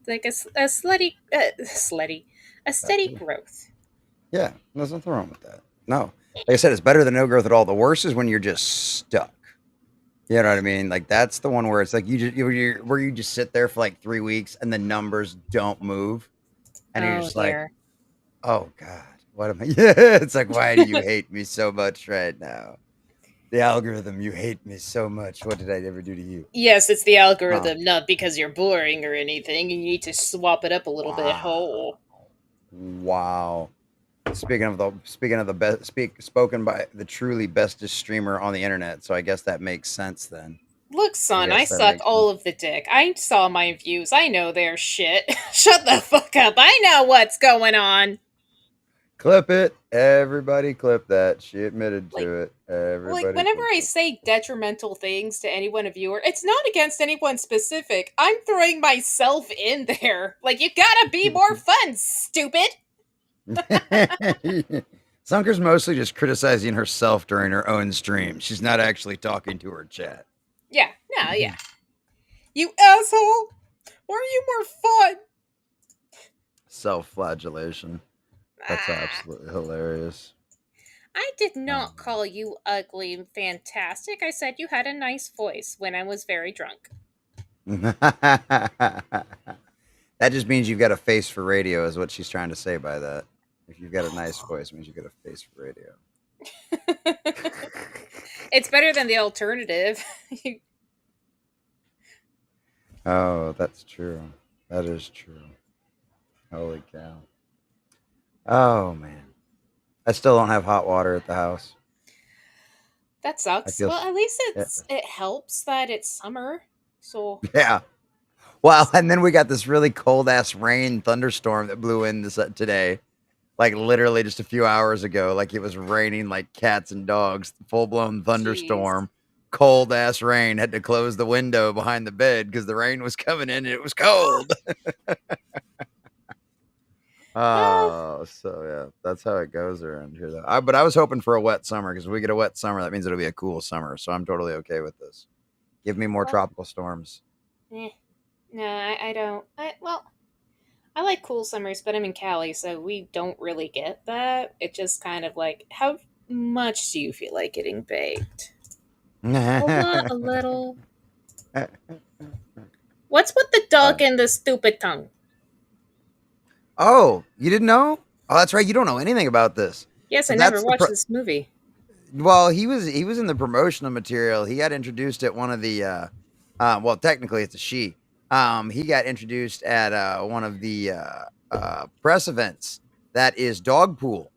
like a That steady too. growth. Yeah, there's nothing wrong with that. No, like I said, it's better than no growth at all. The worst is when you're just stuck. You know what I mean? Like that's the one where it's like where you just sit there for like 3 weeks and the numbers don't move, and you're Oh just like, dear. oh god, what am I? Yeah, it's like why do you hate me so much right now? The algorithm, you hate me so much. What did I ever do to you? Yes, it's the Huh? algorithm, not because you're boring or anything. You need to swap it up a little bit. Wow, Oh, wow. Speaking of the best spoken by the truly bestest streamer on the internet, so I guess that makes sense then. look, I son, I guess that suck makes sense. all of the dick. I saw my views. I know their shit. Shut the fuck up. I know what's going on. Clip it. Everybody clip that. She admitted Like, to it. like Everybody whenever clip I it. say detrimental things to anyone, a viewer, it's not against anyone specific. I'm throwing myself in there. Like, you gotta be more fun, stupid. Sunker's mostly just criticizing herself during her own stream. She's not actually talking to her chat. Yeah, no, yeah. You asshole. Why are you more fun? Self flagellation. That's Ah. absolutely hilarious. I did Oh. not call you ugly and fantastic. I said you had a nice voice when I was very drunk. That just means you've got a face for radio, is what she's trying to say by that. If you've got a nice voice, it means you've got a face for radio. It's better than the alternative. Oh, that's true. That is true. Holy cow. Oh man. I still don't have hot water at the house. That I sucks. feel Well, at least yeah. it helps that it's summer. So Yeah. Well, and then we got this really cold ass rain thunderstorm that blew in this today. Like literally just a few hours ago, like it was raining like cats and dogs, full blown jeez. thunderstorm, cold ass rain. Had to close the window behind the bed because the rain was coming in and it was cold. Well, Oh, so yeah, that's how it goes around here, though. But I was hoping for a wet summer because if we get a wet summer, that means it'll be a cool summer. So I'm totally okay with this. Give me more well, tropical storms. eh. No, I don't. I like cool summers, but I'm in Cali, so we don't really get that. It just kind of like, how much do you feel like getting baked? A lot, a little. What's with the Uh, dog and the stupid tongue? oh, you didn't know? Oh, that's right. You don't know anything about this. Yes, So I never that's the watched this movie. well, he was in the promotional material. He got introduced at one of the well, technically it's a she. He got introduced at one of the press events that is Dogpool.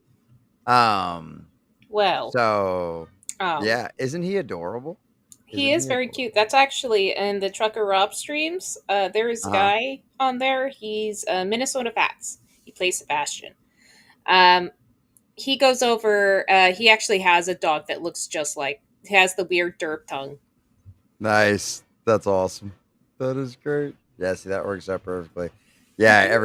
Um, Well, so um, yeah, isn't he adorable? he Isn't is he very cute. adorable? That's actually in the Trucker Rob streams. There is a Uh-huh. guy on there. He's Minnesota Fats. He plays Sebastian. Um, he goes over. He actually has a dog that looks just like. He has the weird derp tongue. Nice. That's awesome. That is great. Yeah, see that works out perfectly. Mhm.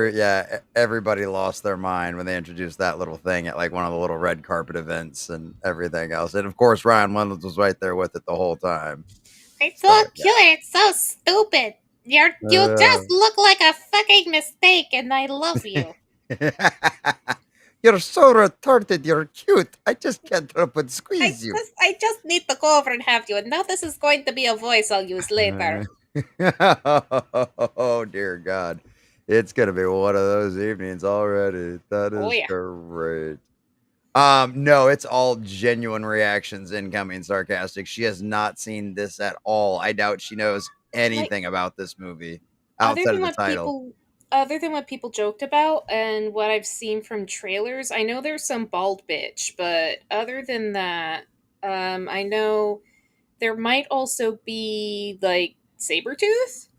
Everybody lost their mind when they introduced that little thing at like one of the little red carpet events and everything else. And of course Ryan Reynolds was right there with it the whole time. It's so So cute. It's so stupid. You yeah. just look like a fucking mistake, and I love you. You're so retarded, you're cute. I just can't help but squeeze you. I just need to go over and have you. And now this is going to be a voice I'll use later. Oh dear God. It's gonna be one of those evenings already. That Oh is yeah. great. No, it's all genuine reactions, incoming sarcastic. She has not seen this at all. I doubt she knows Like anything about this movie other outside than of the what title. people other than what people joked about and what I've seen from trailers, I know there's some bald bitch, but other than that, I know there might also be like Sabretooth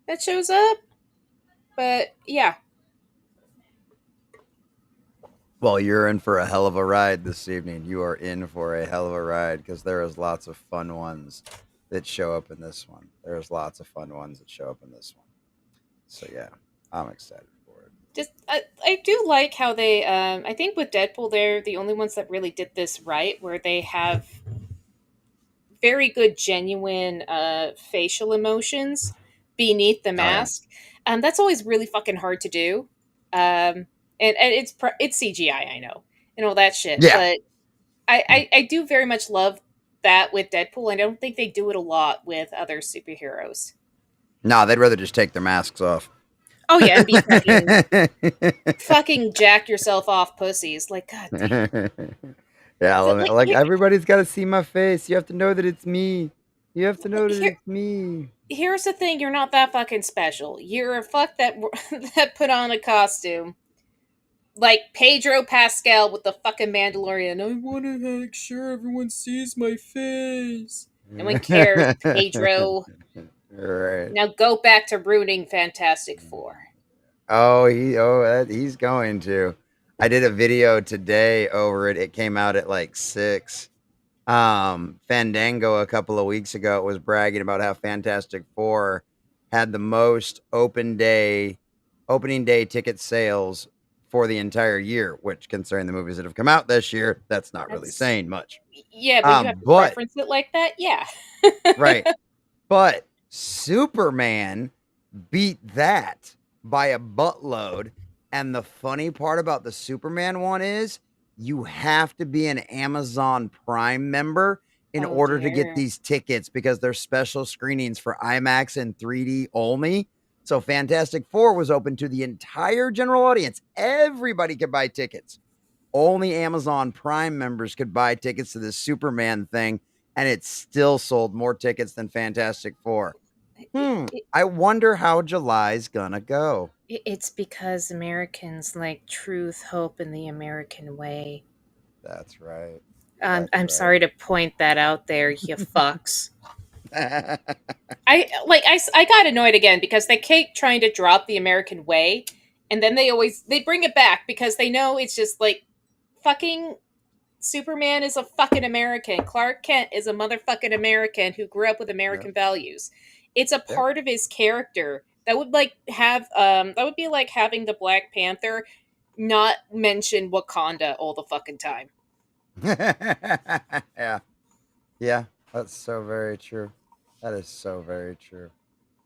that shows up. But yeah. Well, you're in for a hell of a ride this evening. You are in for a hell of a ride because there is lots of fun ones that show up in this one. There's lots of fun ones that show up in this one. So yeah, I'm excited for it. Just I do like how they I think with Deadpool they're the only ones that really did this right where they have very good genuine facial emotions beneath the Oh yeah. mask. That's always really fucking hard to do. And it's CGI, I know, and all that shit. Yeah. But I do very much love that with Deadpool. I don't think they do it a lot with other superheroes. No, they'd rather just take their masks off. Oh yeah, and be fucking jack yourself off pussies. Like, god damn. Yeah, But like like everybody's got to see my face. You have to know that it's me. You have to know that here it's me. here's the thing, you're not that fucking special. You're a fuck that that put on a costume like Pedro Pascal with the fucking Mandalorian. I want to make sure everyone sees my face. No one cares, Pedro. Right. Now go back to ruining Fantastic Four. Oh, he's going to. I did a video today over it. It came out at like 6. Fandango a couple of weeks ago was bragging about how Fantastic Four had the most opening day ticket sales for the entire year, which concerning the movies that have come out this year, that's not really That's saying much. yeah, but you have to But reference it like that, yeah. right. But Superman beat that by a buttload. And the funny part about the Superman one is you have to be an Amazon Prime member in Oh order to get dear. these tickets because they're special screenings for IMAX and 3D only. So Fantastic Four was open to the entire general audience. Everybody could buy tickets. Only Amazon Prime members could buy tickets to this Superman thing, and it still sold more tickets than Fantastic Four. It, I wonder how July's gonna go. it's because Americans like truth, hope, and the American way. That's right. I'm sorry to point that out there, you fucks. Right. I got annoyed again because they keep trying to drop the American way, and then they bring it back because they know it's just like fucking Superman is a fucking American. Clark Kent is a motherfucking American who grew up with Yeah. American values. It's a Yeah. part of his character that would like have that would be like having the Black Panther not mention Wakanda all the fucking time. Yeah. Yeah. That's so very true. That is so very true.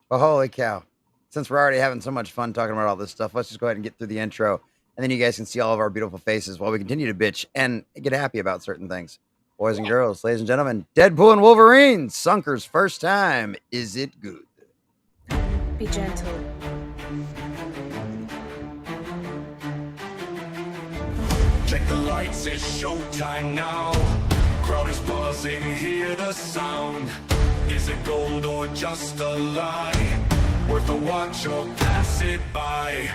Well, holy cow. Since we're already having so much fun talking about all this stuff, let's just go ahead and get through the intro. And then you guys can see all of our beautiful faces while we continue to bitch and get happy about certain things. Boys and girls, ladies and gentlemen, Deadpool and Wolverine, Sunker's first time. Is it good? Be gentle. Check the lights, it's showtime now. Crowd is buzzing, hear the sound. Is it gold or just a lie? Worth a watch or pass it by?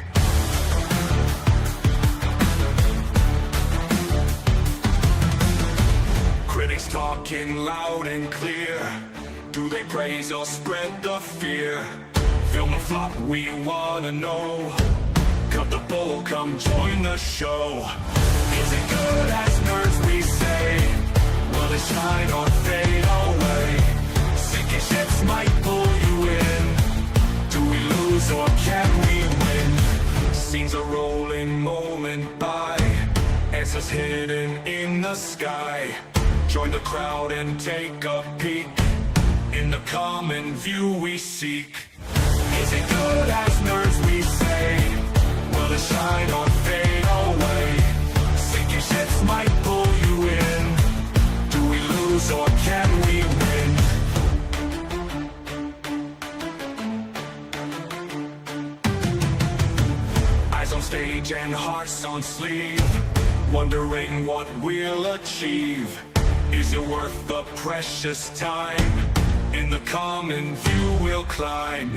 Critics talking loud and clear. Do they praise or spread the fear? Film a flop, we wanna know. Cut the bull, come join the show. Is it good as nerds we say? Will it shine or fade away? Sinking ships might pull you in. Do we lose or can we win? Scenes are rolling moment by. Answers hidden in the sky. Join the crowd and take a peek. In the common view we seek. Is it good as nerds we say? Will it shine or fade away? Sinking ships might pull you in. Do we lose or can we win? Eyes on stage and hearts on sleeve. Wondering what we'll achieve. Is it worth the precious time? In the common view we'll climb.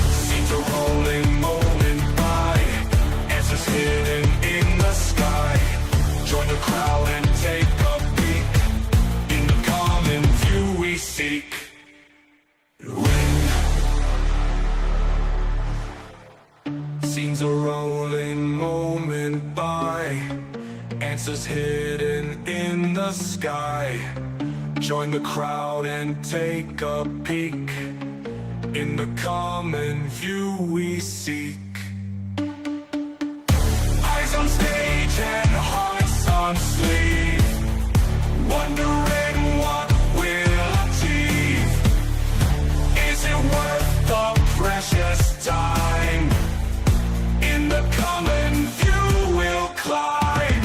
Scenes are rolling moment by. Answers hidden in the sky. Join the crowd and take a peek. In the common view we seek. When scenes are rolling moment by. hidden in the sky. Join the crowd and take a peek. In the common view we seek. Eyes on stage and hearts on sleeve. Wondering what we'll achieve. Is it worth the precious time? In the common view we'll climb.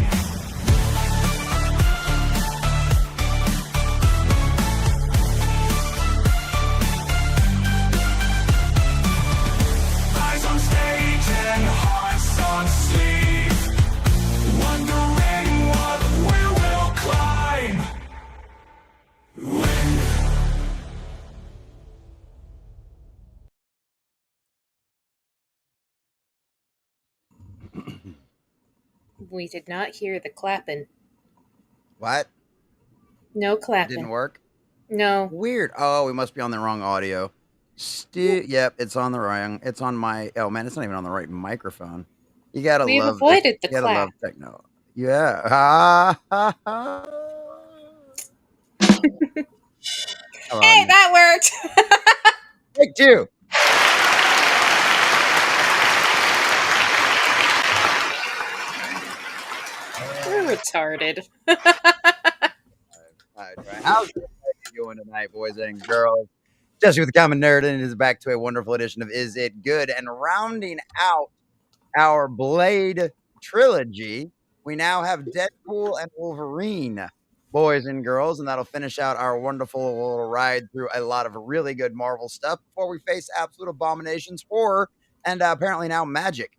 Eyes on stage and hearts on sleeve. Wondering what we will climb. When We did not hear the clapping. What? No It clapping. didn't work? No. Weird. Oh, we must be on the wrong audio. Yep, it's on the wrong. It's on my. Oh man, it's not even on the right microphone. You gotta We've love. avoided the You gotta love clap. techno. Yeah. Ha, ha, ha. Come on, Hey, man. that worked! Take two. We're retarded. All right. How's everybody doing tonight, boys and girls? Jesse with the Common Nerd, and it is back to a wonderful edition of Is It Good? And rounding out our Blade trilogy, we now have Deadpool and Wolverine, boys and girls, and that'll finish out our wonderful little ride through a lot of really good Marvel stuff before we face absolute abominations, horror, and apparently now magic.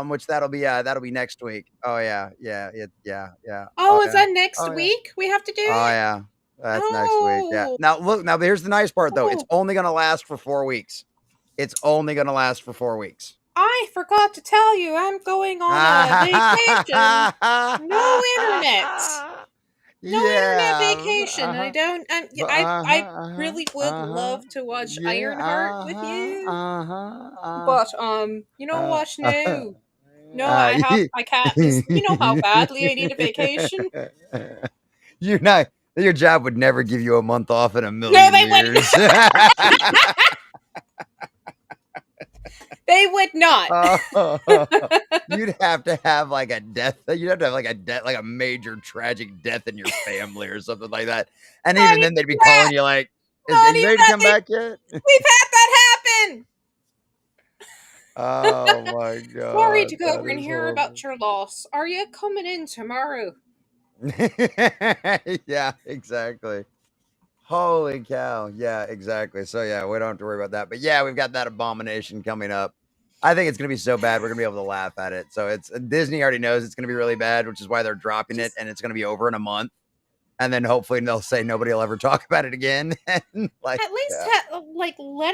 Which that'll be next week. Oh yeah. Oh, is yeah. that next Oh, yeah. week we have to do Oh it? yeah. That's next week. Yeah. Oh. Now look, now here's the nice part though. It's Oh. only gonna last for 4 weeks. It's only gonna last for 4 weeks. I forgot to tell you, I'm going on a vacation. No internet. No internet vacation. I don't. I really would love to watch Ironheart with you, but you know what? No, no, I can't. 'Cause you know how badly I need a vacation. You're not. Your job would never give you a month off in a million No, they wouldn't. years. They would not. You'd have to have like a death. You'd have to have like a death, like a major tragic death in your family or something like that. And Not even then, they'd be calling you like, "Are you ready to come back yet?" We've had that happen. Oh my god! Sorry to go over and hear about your loss. Are you coming in tomorrow? Yeah, exactly. Holy cow! Yeah, exactly. So yeah, we don't have to worry about that. But yeah, we've got that abomination coming up. I think it's gonna be so bad we're gonna be able to laugh at it. So it's Disney already knows it's gonna be really bad, which is why they're dropping it, and it's gonna be over in a month. And then hopefully they'll say nobody will ever talk about it again. And like, At least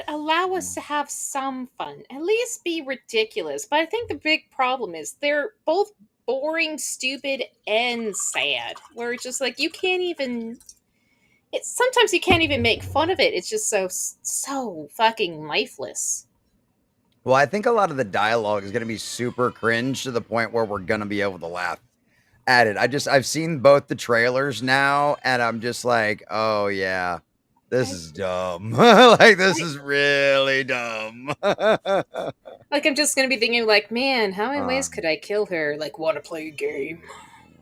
allow us to have some fun. At least be ridiculous. But I think the big problem is they're both boring, stupid, and sad. Where it's just like you can't even. It's sometimes you can't even make fun of it. It's just so fucking lifeless. well, I think a lot of the dialogue is gonna be super cringe to the point where we're gonna be able to laugh at it. I've seen both the trailers now, and I'm just like, oh yeah, this is dumb. Like this is really dumb. Like I'm just gonna be thinking, like, man, how many ways could I kill her? Like, want to play a game?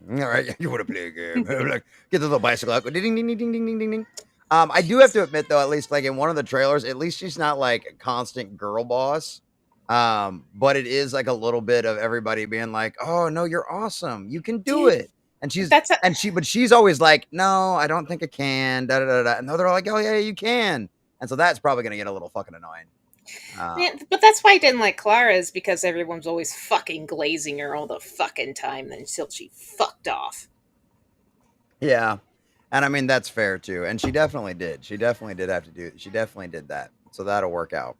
All right, you want to play a game? Like, get the little bicycle out. Go ding ding ding ding ding ding ding ding. I do have to admit though, at least like in one of the trailers, at least she's not like a constant girl boss. But it is like a little bit of everybody being like, "Oh no, you're awesome. You can do it." And she's always like, "No, I don't think I can." Da da da da. And they're like, "Oh yeah, you can." And so that's probably gonna get a little fucking annoying. Yeah, but that's why I didn't like Clara, is because everyone's always fucking glazing her all the fucking time until she fucked off. Yeah. And I mean that's fair too. And she definitely did. She definitely did have to do it. She definitely did that. So that'll work out.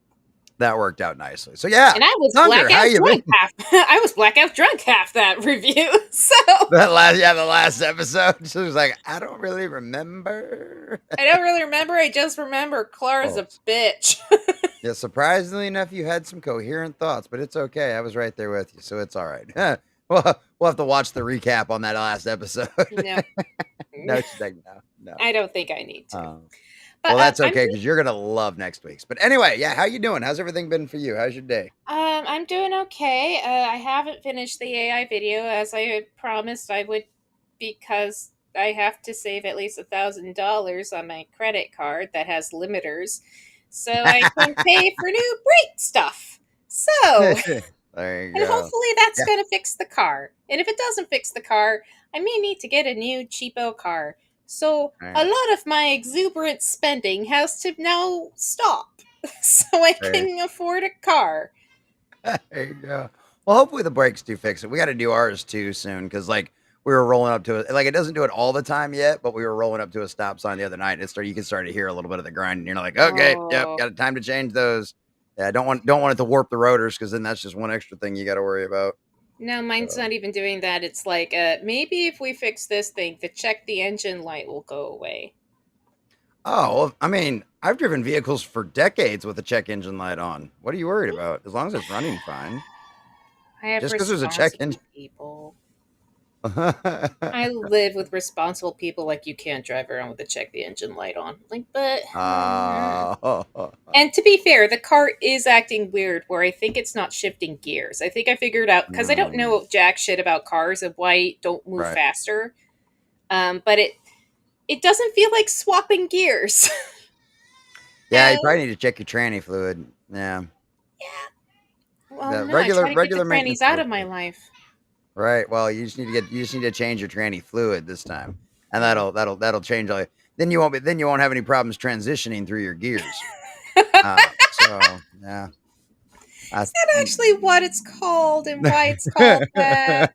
That worked out nicely. So yeah. And I was Thunder, how blackout you drunk been? half. I was blackout drunk half that review. So The last episode. She was like, I don't really remember. I don't really remember. I just remember Clara's a bitch. Yeah, surprisingly enough, you had some coherent thoughts, but it's okay. I was right there with you, so it's all right. We'll have to watch the recap on that last episode. No, No, she's like, no, no. I don't think I need to. Um, But well, that's I'm okay because you're gonna love next week's. But anyway, yeah, how you doing? How's everything been for you? How's your day? I'm doing okay. I haven't finished the AI video as I had promised I would because I have to save at least $1,000 on my credit card that has limiters, so I can pay for new brake stuff. So, There you and go. hopefully that's Yeah. going to fix the car. And if it doesn't fix the car, I may need to get a new cheapo car. So All a right. lot of my exuberant spending has to now stop so I Right. can afford a car. There you go. Well, hopefully the brakes do fix it. We got to do ours too soon because like we were rolling up to it. Like it doesn't do it all the time yet, but we were rolling up to a stop sign the other night. And it started. You can start to hear a little bit of the grind, and you're like, okay, yep, Oh. got time to change those. Yeah, don't want it to warp the rotors because then that's just one extra thing you got to worry about. No, mine's not even doing that. It's like, maybe if we fix this thing, the check the engine light will go away. Oh, well, I mean, I've driven vehicles for decades with a check engine light on. What are you worried about? As long as it's running fine. I have Just because there's a check responsible engine. people. I live with responsible people. Like, you can't drive around with a check the engine light on. Like, but. Oh. And to be fair, the car is acting weird where I think it's not shifting gears. I think I figured out, because I don't know jack shit about cars and why don't move Right. faster. But it doesn't feel like swapping gears. Yeah, you probably need to check your tranny fluid. Yeah. Yeah. Well, The no, I try to get regular the maintenance trannies out of fluid. my life. Right. Well, you just need to change your tranny fluid this time. And Mm. that'll change all. Then you won't have any problems transitioning through your gears. So yeah. I, Is that actually what it's called and why it's called that?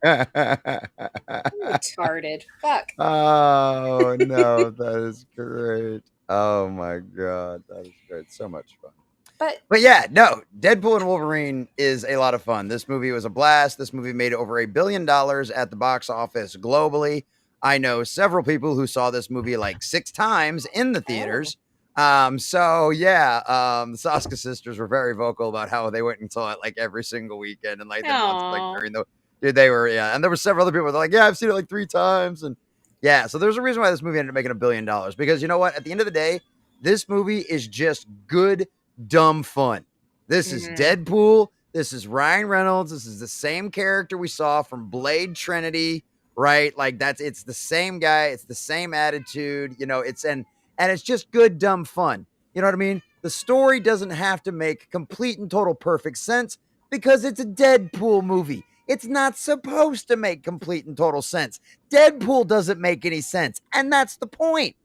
I'm retarded. Fuck. Oh no, that is great. Oh my god, that is great. So much fun. But But yeah, no, Deadpool and Wolverine is a lot of fun. This movie was a blast. This movie made over $1 billion at the box office globally. I know several people who saw this movie like 6 times in the theaters. So yeah, the Saska sisters were very vocal about how they went and saw it like every single weekend and like then once like Aw. during the dude, they were yeah, and there were several other people that were like, yeah, I've seen it like 3 times, and yeah, so there's a reason why this movie ended up making $1 billion because you know what? At the end of the day, this movie is just good dumb fun. This is Mhm. Deadpool. This is Ryan Reynolds. This is the same character we saw from Blade Trinity, right? Like it's the same guy. It's the same attitude. You know, and it's just good dumb fun. You know what I mean? The story doesn't have to make complete and total perfect sense because it's a Deadpool movie. It's not supposed to make complete and total sense. Deadpool doesn't make any sense, and that's the point,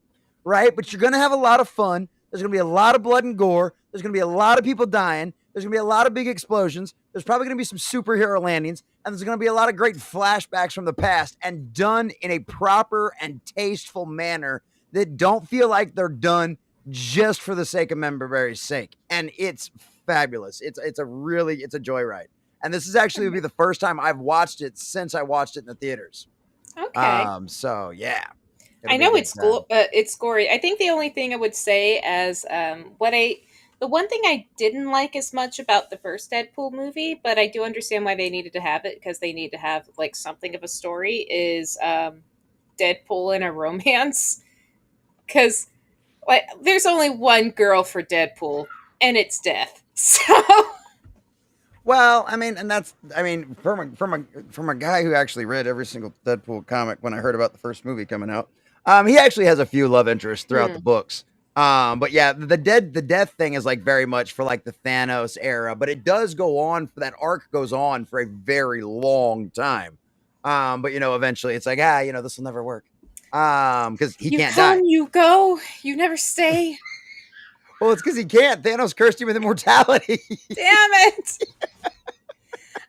right? But you're going to have a lot of fun. There's going to be a lot of blood and gore. There's going to be a lot of people dying. There's going to be a lot of big explosions. There's probably going to be some superhero landings. And there's going to be a lot of great flashbacks from the past and done in a proper and tasteful manner that don't feel like they're done just for the sake of Memberberry's sake. And it's fabulous. It's a joyride. And this is actually be the first time I've watched it since I watched it in the theaters. Okay. So yeah. I It'll be a know good it's time. it's gory. I think the only thing I would say as the one thing I didn't like as much about the first Deadpool movie, but I do understand why they needed to have it because they need to have like something of a story is Deadpool in a romance because like there's only one girl for Deadpool and it's death. So Well, I mean, and that's, I mean, from a guy who actually read every single Deadpool comic when I heard about the first movie coming out, he actually has a few love interests throughout the books. But yeah, the death thing is like very much for like the Thanos era, but it does go on for that arc goes on for a very long time. But you know, eventually it's like, you know, this will never work. Because he you can't come, die. you go, you never stay. Well, it's because he can't. Thanos cursed him with immortality. Damn it!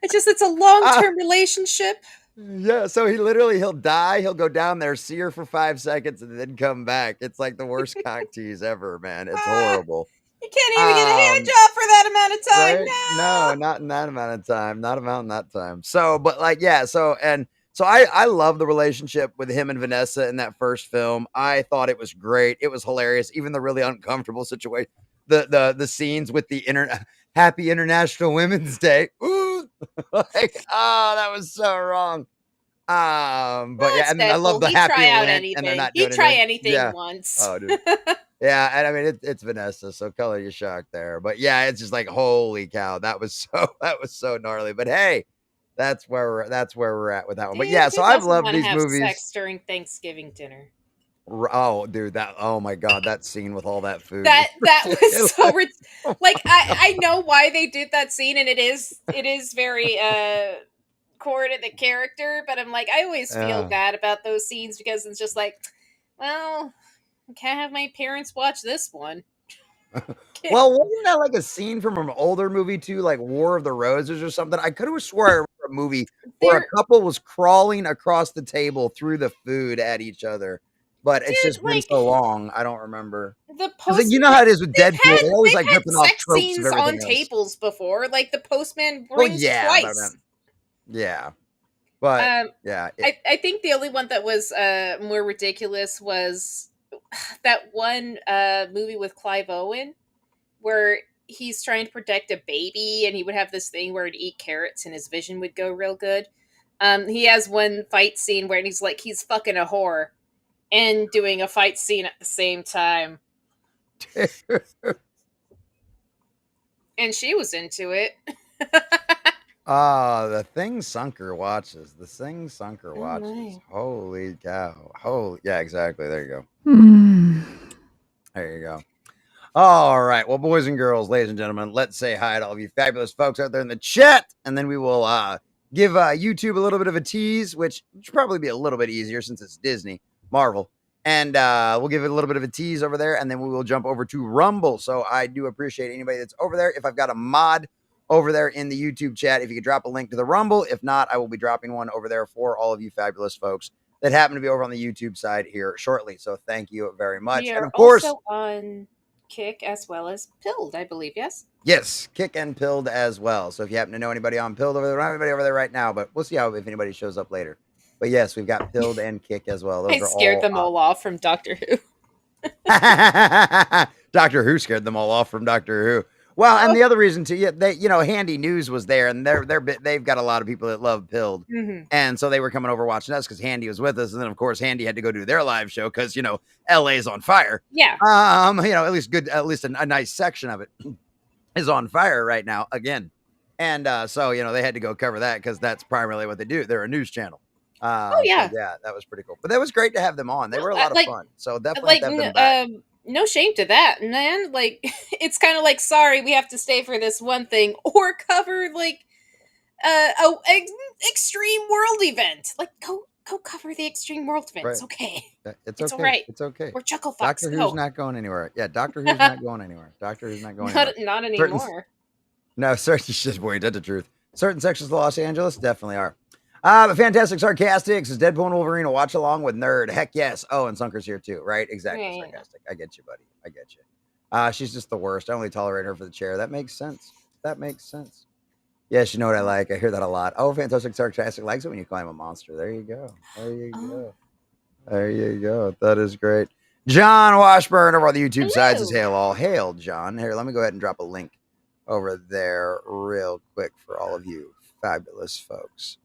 It's a long term relationship. Yeah, so he'll die, he'll go down there, see her for 5 seconds, and then come back. It's like the worst cock tease ever, man. It's horrible. You can't even get a hand job for that amount of time. Right? No. No, not in that amount of time. Not amount in that time. So, but like, yeah, so I love the relationship with him and Vanessa in that first film. I thought it was great. It was hilarious, even the really uncomfortable situation. The scenes with the Happy International Women's Day. Ooh, truth. Like, oh, that was so wrong. But yeah, That's and I love Deadpool. the He'd happy try out lint, and they're anything. not He'd doing try anything. anything Yeah. once. Oh, dude. Yeah, and I mean it's Vanessa, so color your shock there. But yeah, it's just like holy cow, that was so gnarly. But hey, that's where we're at with that one. But Dude, yeah, so who I've doesn't loved want to these have movies. sex during Thanksgiving dinner? Oh, dude, that oh my god, that scene with all that food was That was so oh like my god. I know why they did that scene, and it is very core to the character, but I'm like I always feel Yeah. bad about those scenes because it's just like, well, I can't have my parents watch this one. Well, wasn't that like a scene from an older movie too, like War of the Roses or something? I could have swore I remember a movie where a They're couple was crawling across the table through the food at each other, but it's dude just been like so long, I don't remember. the 'Cause post you know how it is with they've Deadpool, had they always they've like had ripping off sex tropes of scenes on everything else. tables before. Like the postman Well, rings yeah, but I twice. meant yeah, but Um, yeah, I think the only one that was more ridiculous was that one movie with Clive Owen where he's trying to protect a baby and he would have this thing where he'd eat carrots and his vision would go real good. He has one fight scene where he's like he's fucking a whore and doing a fight scene at the same time, and she was into it. The thing Sunker watches. The thing Sunker Oh watches. my. Holy cow. Holy yeah, exactly. There you go. Mm. There you go. All right. Well, boys and girls, ladies and gentlemen, let's say hi to all of you fabulous folks out there in the chat. And then we will give YouTube a little bit of a tease, which should probably be a little bit easier since it's Disney, Marvel. And we'll give it a little bit of a tease over there. And then we will jump over to Rumble. So I do appreciate anybody that's over there. If I've got a mod over there in the YouTube chat, if you could drop a link to the Rumble. If not, I will be dropping one over there for all of you fabulous folks that happen to be over on the YouTube side here shortly. So thank you very much. We And are of course, also on Kick as well as Pilled, I believe. Yes. yes, Kick and Pilled as well. So if you happen to know anybody on Pilled over there, we don't have anybody over there right now, but we'll see if anybody shows up later. But yes, we've got Pilled and Kick as well. Those I are scared them all off from Doctor Who. Doctor Who scared them all off from Doctor Who. Well, and the other reason too, yeah, they Handy News was there, and they've got a lot of people that love Pilled, and so they were coming over watching us because Handy was with us, and then of course Handy had to go do their live show because LA's on fire. Yeah. At least a nice section of it is on fire right now again, and so they had to go cover that because that's primarily what they do. They're a news channel. Oh yeah. So, yeah, that was pretty cool. But that was great to have them on. They were a lot of fun. So definitely like have them back. no shame to that, man. Like it's kind of like sorry we have to stay for this one thing or cover like extreme world event. Like go cover the extreme world event. Right. It's okay. It's It's okay. all right. It's okay. We're chuckle fucks. Doctor Who's not going anywhere. Yeah, Doctor Who's not going anywhere. Doctor Who's not going anywhere. Not anymore. No, certain just boy, that's the truth. Certain sections of Los Angeles definitely are. But Fantastic Sarcastics is Deadpool and Wolverine a watch along with Nerd. Heck yes. Oh, and Sunker's here too, right? Exactly. Yeah. Sarcastic. I get you, buddy. I get you. She's just the worst. I only tolerate her for the chair. That makes sense. That makes sense. Yes, you know what I like. I hear that a lot. Oh, Fantastic Sarcastic likes it when you climb a monster. There you go. There you go. There you go. That is great. John Washburn over on the YouTube side says, hail all. Hail, John. Here, let me go ahead and drop a link over there real quick for all of you fabulous folks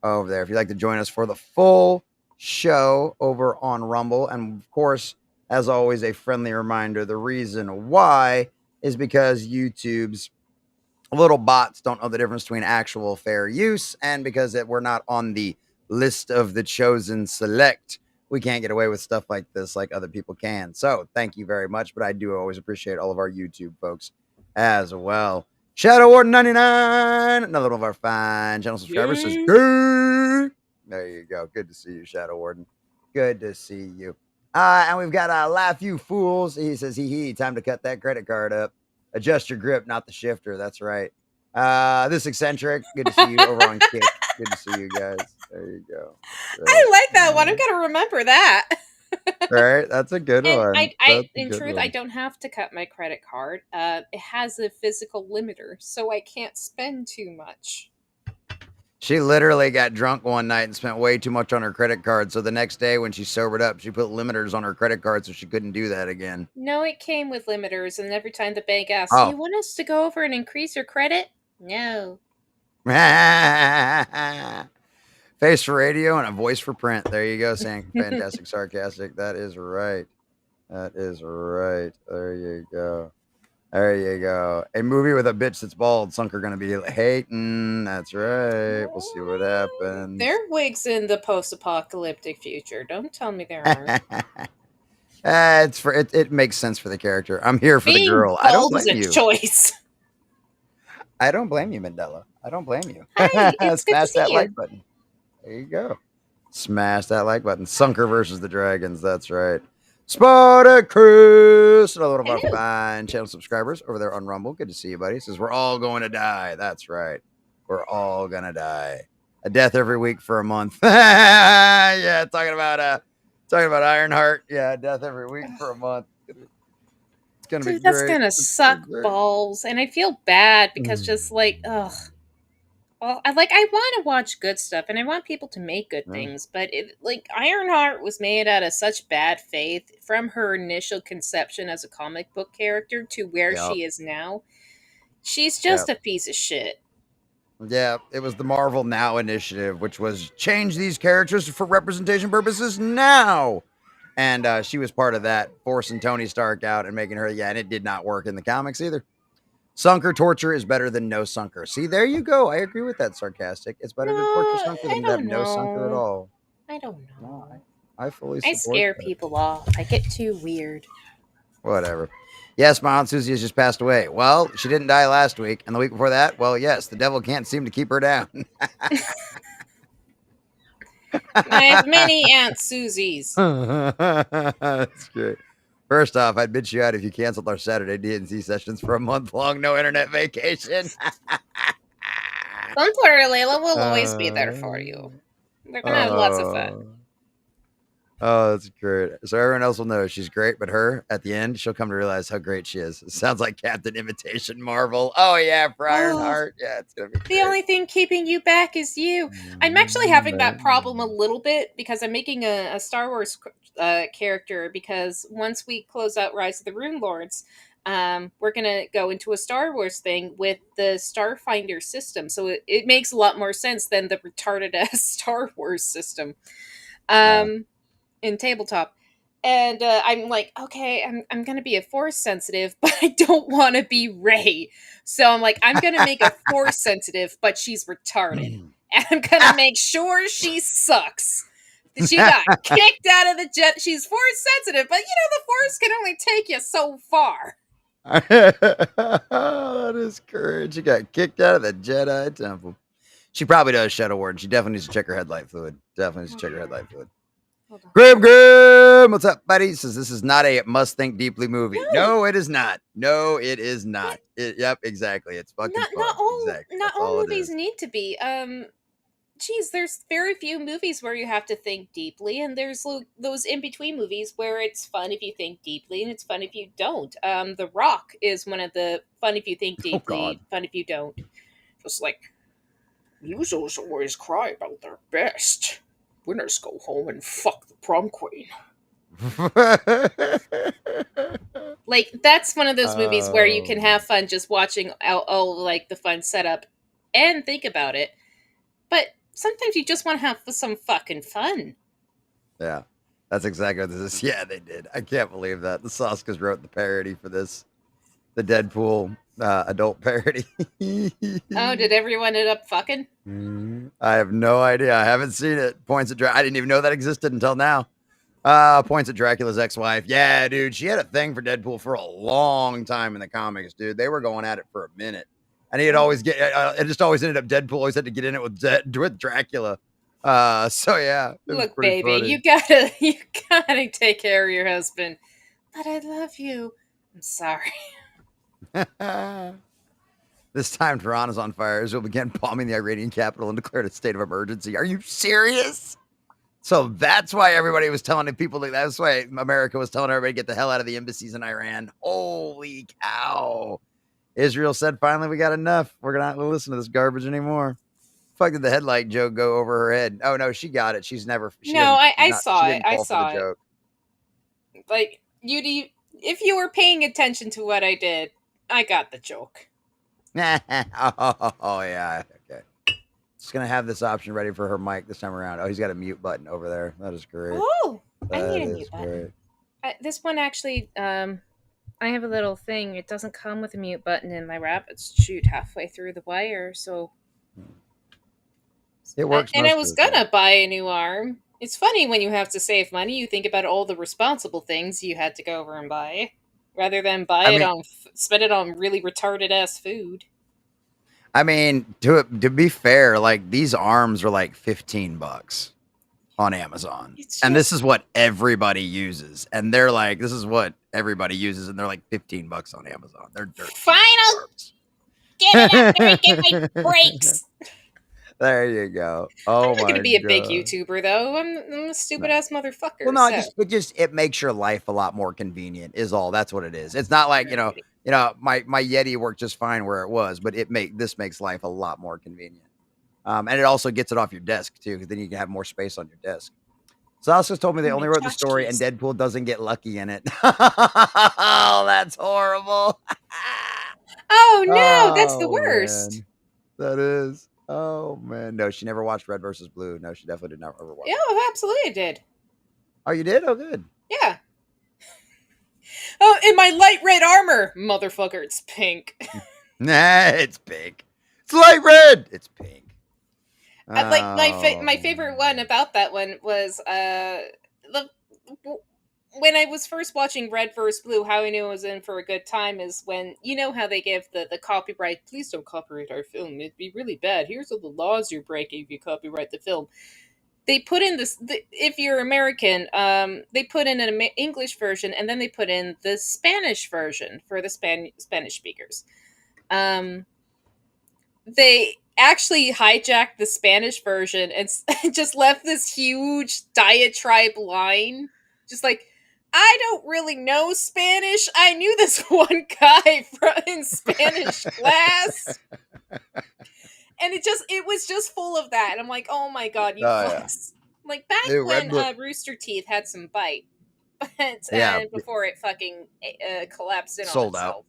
over there. If you'd like to join us for the full show over on Rumble. And of course, as always, a friendly reminder, the reason why is because YouTube's little bots don't know the difference between actual fair use, and because we're not on the list of the chosen select, we can't get away with stuff like this like other people can. So thank you very much, but I do always appreciate all of our YouTube folks as well. Shadow Warden 99, another one of our fine channel subscribers says, "Good." There you go. Good to see you, Shadow Warden. Good to see you. And we've got Laugh You Fools. He says, hee, time to cut that credit card up. Adjust your grip, not the shifter. That's right. This eccentric. Good to see you over on Kick. Good to see you guys. There you go. I like that one. I've got to remember that. Right, that's a good one. In truth, I don't have to cut my credit card. It has a physical limiter, so I can't spend too much. She literally got drunk one night and spent way too much on her credit card. So the next day when she sobered up, she put limiters on her credit card so she couldn't do that again. No, it came with limiters, and every time the bank asked, "Do you want us to go over and increase your credit?" No. Face for radio and a voice for print. There you go, saying fantastic, sarcastic. That is right. That is right. There you go. There you go. A movie with a bitch that's bald. Sunker gonna be hating. That's right. We'll see what There happens. are wigs in the post-apocalyptic future. Don't tell me there aren't. It's for it. It makes sense for the character. I'm here for the Being girl. I don't bald is blame a you. choice. I don't blame you, Mandela. I don't blame you. Hi, it's good to Smash see that you. like button. There you go. Smash that like button. Sunker versus the Dragons. That's right. Spartacus, another one of our Hello. fine channel subscribers over there on Rumble. Good to see you, buddy. Says we're all going to die. That's right. We're all gonna die. A death every week for a month. Yeah, talking about Ironheart. Yeah, death every week for a month. It's gonna be Dude, that's great. gonna It's gonna suck be great. balls. And I feel bad because just like, ugh. Well, I want to watch good stuff and I want people to make good Yeah. things, but Ironheart was made out of such bad faith from her initial conception as a comic book character to where Yep. she is now. She's Yep. just a piece of shit. Yeah, it was the Marvel Now initiative, which was change these characters for representation purposes now. And she was part of that, forcing Tony Stark out and making her, and it did not work in the comics either. Sunker torture is better than no Sunker. See, there you go. I agree with that sarcastic. It's better to torture No, Sunker I than to have don't no Sunker at know. all. I don't No, know. I fully I support scare that. people off. I get too weird. Whatever. Yes, my Aunt Susie has just passed away. Well, she didn't die last week. And the week before that, well, yes, the devil can't seem to keep her down. I have many Aunt Susies. That's great. First off, I'd bitch you out if you canceled our Saturday D&C sessions for a month-long no internet vacation. Don't worry, Layla. We'll always be there for you. We're gonna have lots of fun. Oh, that's great. So everyone else will know she's great, but her, at the end, she'll come to realize how great she is. It sounds like Captain Imitation Marvel. Oh, yeah, for Ironheart. Yeah, it's going to be The great. only thing keeping you back is you. I'm actually having that problem a little bit because I'm making a Star Wars character because once we close out Rise of the Rune Lords, we're going to go into a Star Wars thing with the Starfinder system. So it makes a lot more sense than the retarded ass Star Wars system. In tabletop. And I'm like, okay, I'm gonna be a force sensitive, but I don't want to be Rey. So I'm like, I'm gonna make a force sensitive, but she's retarded, and I'm gonna make sure she sucks. She got kicked out of the jet. She's force sensitive, but the force can only take you so far. That is courage. She got kicked out of the Jedi Temple. She probably does Shadow Ward. She definitely needs to check her headlight fluid. Grim, what's up, buddy? Says this is not a must think deeply movie. No, it is not. No, it is not. Yep, exactly. It's fucking fun. Not all Exactly. not That's all all it movies is. need to be. Geez, there's very few movies where you have to think deeply, and there's those in between movies where it's fun if you think deeply, and it's fun if you don't. The Rock is one of the fun if you think deeply, fun if you don't. Just like losers always cry about their best. Winners go home and fuck the prom queen. Like that's one of those movies where you can have fun just watching all like the fun setup and think about it. But sometimes you just want to have some fucking fun. Yeah, that's exactly what this is. Yeah, they did. I can't believe that. The Soskas wrote the parody for this. The Deadpool adult parody. Oh, did everyone end up fucking? I have no idea. I haven't seen it. Points at I didn't even know that existed until now. Points at Dracula's ex-wife. Yeah, dude, she had a thing for Deadpool for a long time in the comics, dude. They were going at it for a minute, and he'd always get. It just always ended up Deadpool always had to get in it with Dracula. So yeah. Look, baby, you gotta take care of your husband. But I love you. I'm sorry. This time, Tehran is on fire. Israel began bombing the Iranian capital and declared a state of emergency. Are you serious? So that's why everybody was telling people. That's why America was telling everybody to get the hell out of the embassies in Iran. Holy cow! Israel said, "Finally, we got enough. We're not going to listen to this garbage anymore." Fuck, did the headlight joke go over her head? Oh no, she got it. She's never. I saw it. I saw it. Joke. Like if you were paying attention to what I did, I got the joke. Oh yeah. Okay. Just gonna have this option ready for her mic this time around. Oh, he's got a mute button over there. That is great. Oh, I That need a mute is button. great. This one actually, I have a little thing. It doesn't come with a mute button in my rabbits chute halfway through the wire, so. It works And I most of was the time. gonna buy a new arm. It's funny when you have to save money, you think about all the responsible things you had to go over and buy, rather than I mean, spend it on really retarded ass food. to be fair, like these arms are like $15 on Amazon. It's And this just is what everybody uses. And they're like, this is what everybody uses, and they're like $15 on Amazon. They're dirt cheap final. arms. Get it up there and get my breaks. There you go. I'm Oh not gonna my be a big god. YouTuber though. I'm a stupid No. ass Well, motherfucker. no, So it makes your life a lot more convenient. Is all. That's what it is. It's not like Alrighty. my Yeti worked just fine where it was, but this makes life a lot more convenient. And it also gets it off your desk too, because then you can have more space on your desk. Sasha's told me they My only wrote the story and tchotchkes. Deadpool doesn't get lucky in it. Oh, that's horrible. Oh no, that's the Oh worst. man, that is. Oh man, no, she never watched Red versus Blue. No, she definitely did not ever watch Yeah, it. absolutely I did. Oh, you did? Oh, good. Yeah. Oh, in my light red armor, motherfucker, it's pink. Nah, it's pink. It's light red. It's pink. Like Oh, my favorite one about that one was the when I was first watching Red vs. Blue, how I knew I was in for a good time is when you know how they give the copyright. Please don't copyright our film; it'd be really bad. Here's all the laws you're breaking if you copyright the film. They put in if you're American, they put in an English version, and then they put in the Spanish version for the Spanish speakers. Um, they actually hijacked the Spanish version and just left this huge diatribe line. Just like, I don't really know Spanish. I knew this one guy in Spanish class. And it was just full of that. And I'm like, oh my god, you oh yeah. fucks. Like back Dude, when Rooster Teeth had some bite. Yeah, And before it fucking collapsed in on sold out. itself.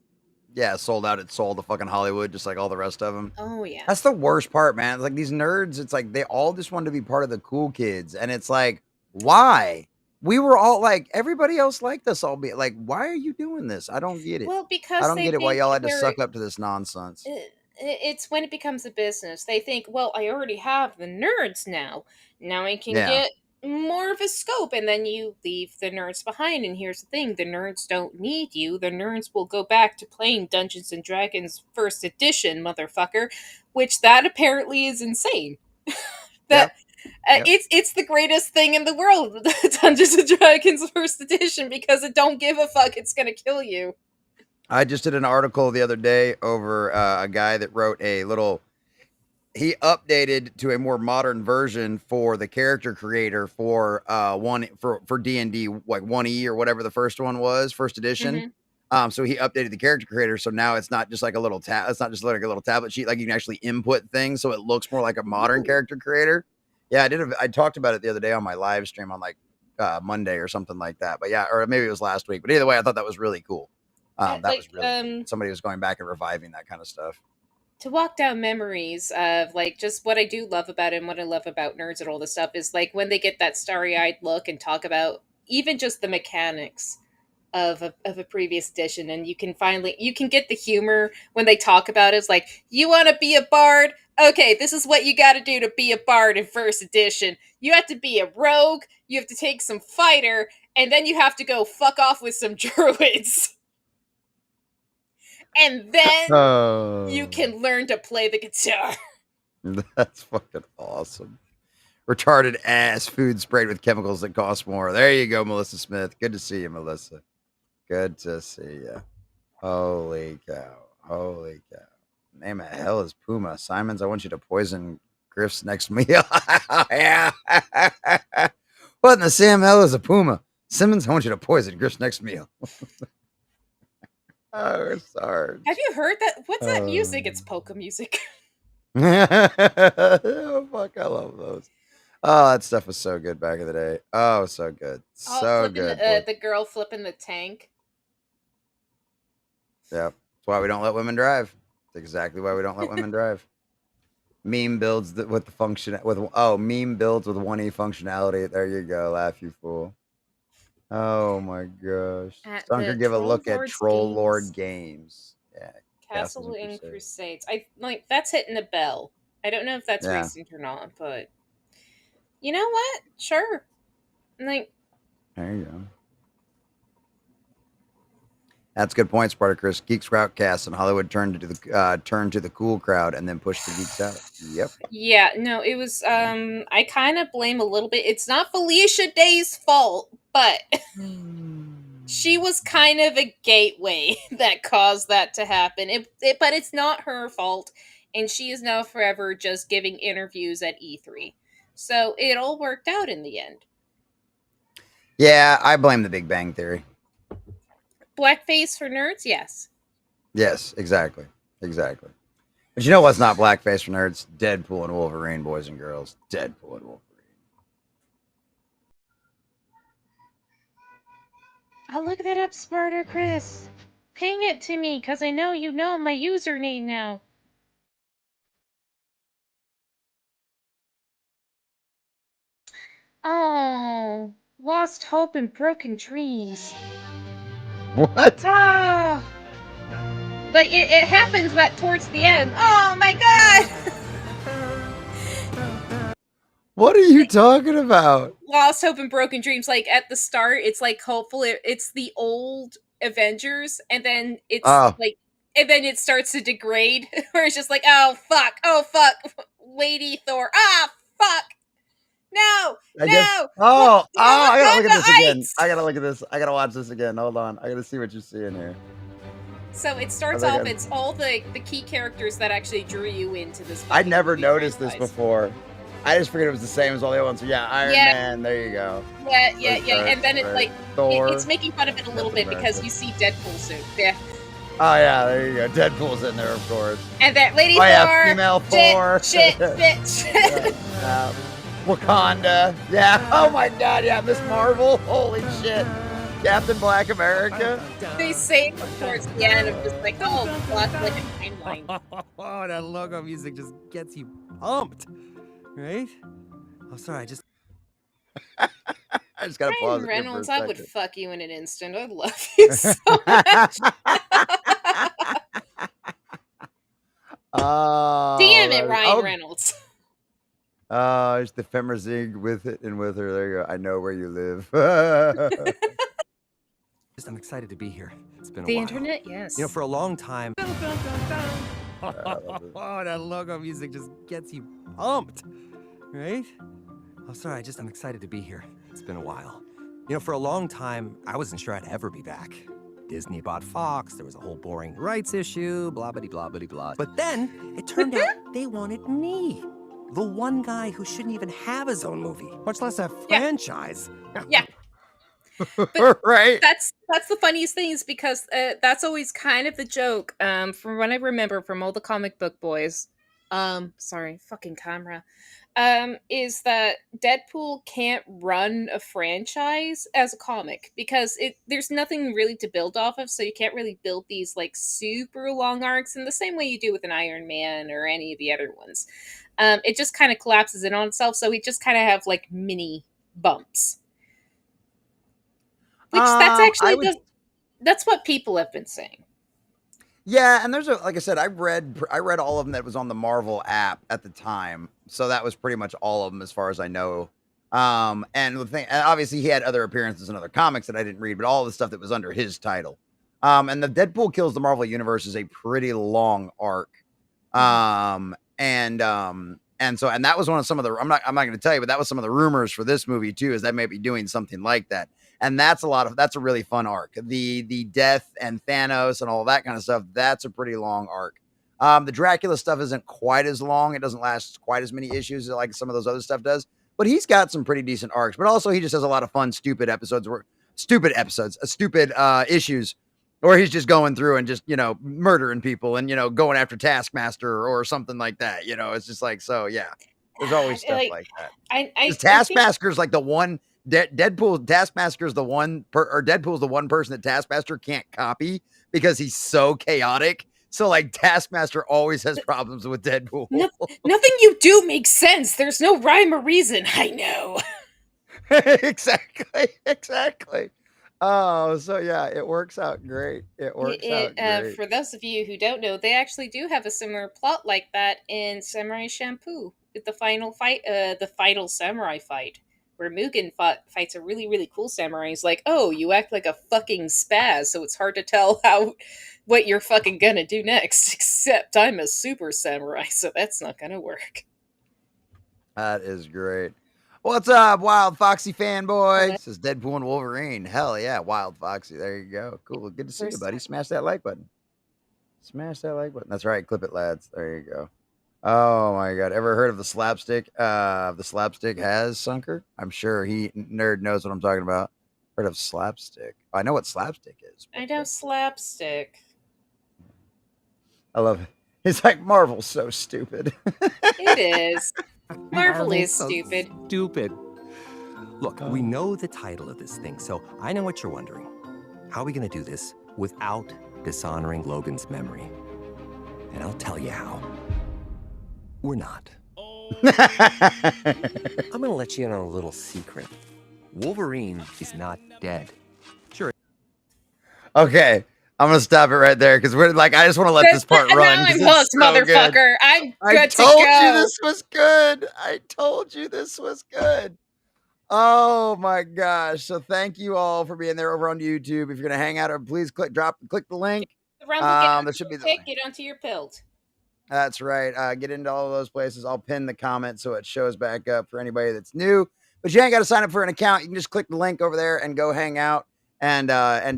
Yeah, sold out. It sold to fucking Hollywood, just like all the rest of them. Oh yeah. That's the worst part, man. It's like these nerds, it's like they all just want to be part of the cool kids. And it's like, why? We were all like, everybody else liked us all. Be like, why are you doing this? I don't get it. Well, I because don't they get it why think y'all had to they're suck up to this nonsense. it's when it becomes a business. They think, well, I already have the nerds now. Now I can Yeah. get more of a scope, and then you leave the nerds behind. And here's the thing: the nerds don't need you. The nerds will go back to playing Dungeons and Dragons First Edition, motherfucker. Which that apparently is insane. That. Yep. Yep. It's the greatest thing in the world, Dungeons and Dragons First Edition, because it don't give a fuck. It's gonna kill you. I just did an article the other day over a guy that wrote he updated to a more modern version for the character creator for for D&D, like 1E or whatever the first one was, first edition. Mm-hmm. So he updated the character creator, so now it's not just like a little it's not just like a little tablet sheet, like you can actually input things, so it looks more like a modern character creator. Yeah, I talked about it the other day on my live stream on like Monday or something like that. But yeah, or maybe it was last week. But either way, I thought that was really cool. That was really somebody was going back and reviving that kind of stuff. To walk down memories of like just what I do love about it and what I love about nerds and all this stuff is like when they get that starry-eyed look and talk about even just the mechanics of a previous edition, and you can get the humor when they talk about it. It's like, you want to be a bard? Okay, this is what you got to do to be a bard in first edition. You have to be a rogue, you have to take some fighter, and then you have to go fuck off with some druids. And then you can learn to play the guitar. That's fucking awesome. Retarded ass food sprayed with chemicals that cost more. There you go, Melissa Smith. Good to see you, Melissa. Good to see you. Holy cow. Holy cow. Name of hell is Puma. Simons, I want you to poison Griff's next meal. Yeah. What in the Sam hell is a Puma? Simmons, I want you to poison Griff's next meal. Oh, sorry. Have you heard that? What's that music? It's polka music. Oh, fuck. I love those. Oh, that stuff was so good back in the day. Oh, so good. So good. The girl flipping the tank. Yep. That's why we don't let women drive. That's exactly why we don't let women drive. Meme builds with the function with meme builds with 1E functionality. There you go, laugh you fool. Oh my gosh. At Stunker the give a Troll look at Lords Troll Lord games, Games. Yeah, Castles Castle and and Crusade. Crusades. I like that's hitting a bell. I don't know if that's Yeah, recent or not, but you know what? Sure. Like, there you go. That's a good point, Spartacus. Geeks Routcast and Hollywood turned to the cool crowd and then pushed the geeks out. Yep. yeah, no, it was I kind of blame a little bit. It's not Felicia Day's fault, but she was kind of a gateway that caused that to happen. But it's not her fault, and she is now forever just giving interviews at E3. So it all worked out in the end. Yeah, I blame the Big Bang Theory. Blackface for nerds, yes. Yes, exactly. Exactly. But you know what's not blackface for nerds? Deadpool and Wolverine, boys and girls. Deadpool and Wolverine. I'll look that up, Smarter Chris. Ping it to me, cause I know you know my username now. Oh, lost hope and broken dreams. What? Ah! But it happens that towards the end. Oh my god! What are you talking about? Lost Hope and Broken Dreams. Like at the start, it's like hopeful. It's the old Avengers, and then it's Oh, like, and then it starts to degrade, where it's just like, oh fuck, Lady Thor, ah fuck, no, I guess. no, Oh, I gotta look at Wakanda this again. Ice. I gotta look at this. I gotta watch this again. Hold on. I gotta see what you're seeing here. So it I starts think off. It's all the key characters that actually drew you into this. I'd fucking never movie noticed this franchise. before. I just figured it was the same as all the other ones. So yeah, Iron Yeah. Man. There you go. Yeah. And then it's like Thor. it's making fun of it a little bit Captain because America. you see Deadpool soon. Yeah. Oh yeah, there you go. Deadpool's in there, of course. And that Lady Oh Thor. yeah, female Thor. Shit. Yeah. Wakanda. Yeah. Oh my God. Yeah, Miss Marvel. Holy shit. Captain Black America. They say towards the end of just like, oh, fuck, like a timeline. Oh, that logo music just gets you pumped, right? Oh, sorry, I just gotta pause Ryan it here for a Reynolds, I would second. fuck you in an instant. I love you so much. Oh, Damn it, that is- Ryan oh, Reynolds. it's the Femmerzing with it and with her. There you go. I know where you live. I'm excited to be here. It's been a The while. internet, yes. You know, for a long time. Oh, that logo music just gets you pumped, right? Oh, sorry, I'm excited to be here. It's been a while. You know, for a long time, I wasn't sure I'd ever be back. Disney bought Fox, there was a whole boring rights issue, blah, blah, blah, blah, blah. But then, it turned out they wanted me. The one guy who shouldn't even have his own movie, much less a franchise. Yeah. Right. That's the funniest thing is because that's always kind of the joke. From what I remember from all the comic book boys. Sorry, fucking camera. Is that Deadpool can't run a franchise as a comic because there's nothing really to build off of, so you can't really build these like super long arcs in the same way you do with an Iron Man or any of the other ones. It just kind of collapses in on itself, so we just kind of have like mini bumps. Which that's actually that's what people have been saying. Yeah, and there's like I said, I read all of them that was on the Marvel app at the time, so that was pretty much all of them as far as I know. And the thing, and obviously he had other appearances in other comics that I didn't read, but all the stuff that was under his title. And the Deadpool Kills the Marvel Universe is a pretty long arc. And that was one of some of the I'm not going to tell you, but that was some of the rumors for this movie too, is that may be doing something like that. And that's a really fun arc. The death and Thanos and all that kind of stuff, that's a pretty long arc. The Dracula stuff isn't quite as long. It doesn't last quite as many issues like some of those other stuff does, but he's got some pretty decent arcs. But also he just has a lot of fun, stupid issues where he's just going through and just, murdering people and, going after Taskmaster or something like that. It's just like, so yeah, there's always stuff like that. Taskmaster's like the one Deadpool. Taskmaster's the one or Deadpool's the one person that Taskmaster can't copy because he's so chaotic So like Taskmaster always has problems with Deadpool. Nothing you do makes sense. There's no rhyme or reason. I know. Exactly. Oh, so yeah, it works out great. It works out great. For those of you who don't know, they actually do have a similar plot like that in Samurai Champloo with the final fight, the final samurai fight, where Mugen fights a really really cool samurai. He's like, "Oh, you act like a fucking spaz, so it's hard to tell what you're fucking gonna do next. Except I'm a super samurai, so that's not gonna work." That is great. What's up, Wild Foxy fanboy? that- This is Deadpool and Wolverine. Hell yeah, Wild Foxy. There you go. Cool. Good to see you, First buddy. time. Smash that like button. Smash that like button. That's right. Clip it, lads. There you go. Oh my god. Ever heard of the slapstick? The slapstick has Sunker. I'm sure he nerd knows what I'm talking about. Heard of slapstick? I know what slapstick is. I know slapstick. I love it. He's like, Marvel's so stupid. It is. Marvel is so stupid. Stupid. Look, we know the title of this thing, so I know what you're wondering. How are we going to do this without dishonoring Logan's memory? And I'll tell you how. We're not. I'm going to let you in on a little secret. Wolverine is not dead. Sure. Okay. I'm gonna stop it right there because we're like, I just want to let this part Now run. I'm 'cause it's hooked, so motherfucker. good. I'm I good to told you go. this was good. I told you this was good. Oh my gosh. So thank you all for being there over on YouTube. If you're gonna hang out, please click the link. The rumble, get onto That should be your the pick, link. get onto your pilt. That's right. Get into all of those places. I'll pin the comment so it shows back up for anybody that's new. But you ain't got to sign up for an account. You can just click the link over there and go hang out, and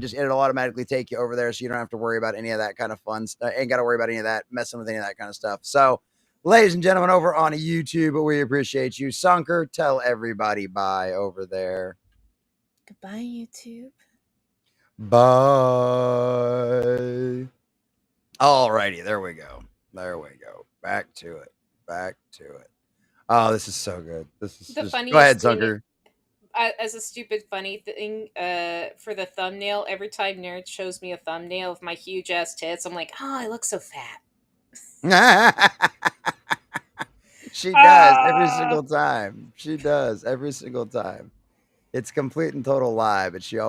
just it'll automatically take you over there, so you don't have to worry about any of that kind of fun stuff. Ain't got to worry about any of that, messing with any of that kind of stuff. So, ladies and gentlemen, over on YouTube, we appreciate you. Sunker, tell everybody bye over there. Goodbye, YouTube. Bye. Alrighty, there we go. There we go. Back to it. Back to it. Oh, this is so good. This is The just, funniest go ahead, thing Sunker. As a stupid funny thing, for the thumbnail, every time Nerd shows me a thumbnail of my huge ass tits, I'm like, oh, I look so fat. She does every single time. She does every single time. It's complete and total lie, but she